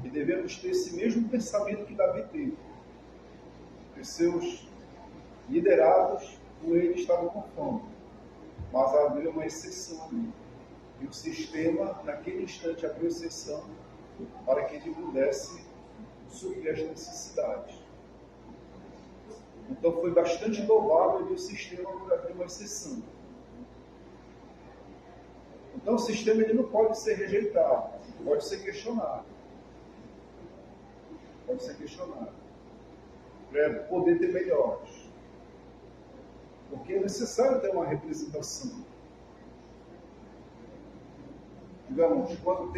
E devemos ter esse mesmo pensamento que Davi teve. Os seus liderados, com ele, estavam com fome. Mas havia uma exceção ali. E o sistema, naquele instante, abriu exceção para que ele pudesse suprir as necessidades. Então foi bastante louvável o sistema por abrir uma exceção. Então o sistema ele não pode ser rejeitado, pode ser questionado. Pode ser questionado. Para poder ter melhores. Porque é necessário ter uma representação. Digamos, quando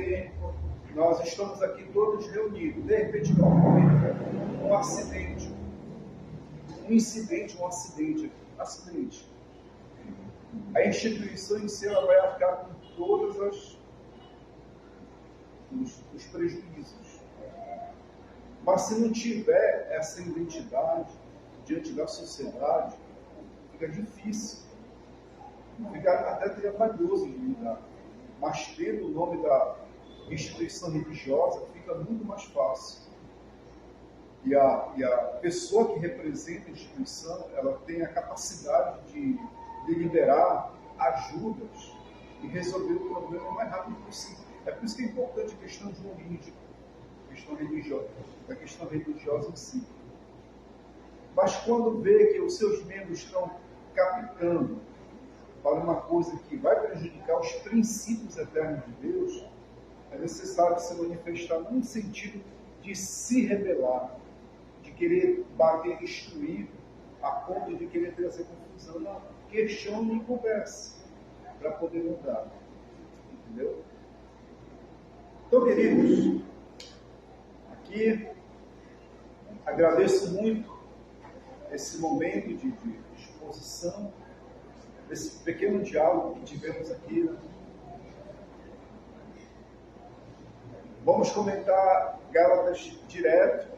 nós estamos aqui todos reunidos, de repente um acidente, um acidente. A instituição em si ela vai arcar com todos os prejuízos. Mas se não tiver essa identidade diante da sociedade, fica difícil, fica até trabalhoso de lidar. Mas tendo o nome da instituição religiosa, fica muito mais fácil. E a pessoa que representa a instituição, ela tem a capacidade de liberar ajudas e resolver o problema o mais rápido possível. É por isso que é importante a questão jurídica, a questão religiosa em si. Mas quando vê que os seus membros estão captando para uma coisa que vai prejudicar os princípios eternos de Deus, é necessário se manifestar num sentido de se rebelar, de querer bater, destruir, a ponto de querer trazer confusão. Não, questione e converse para poder mudar. Entendeu? Então, queridos, aqui agradeço muito esse momento de exposição, esse pequeno diálogo que tivemos aqui, né? Vamos comentar Gálatas direto.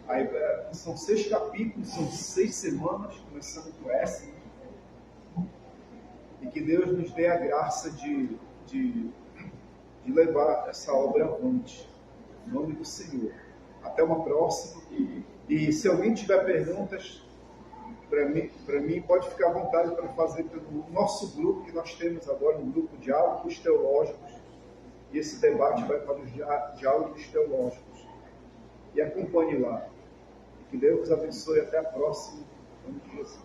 Aí, são 6 capítulos, são 6 semanas, começando com essa. E que Deus nos dê a graça de levar essa obra avante. Em nome do Senhor. Até uma próxima. E se alguém tiver perguntas para mim, pode ficar à vontade para fazer pelo nosso grupo, que nós temos agora um grupo de diálogos teológicos. E esse debate vai para os diálogos teológicos. E acompanhe lá. E que Deus vos abençoe. Até a próxima. Em nome de Jesus.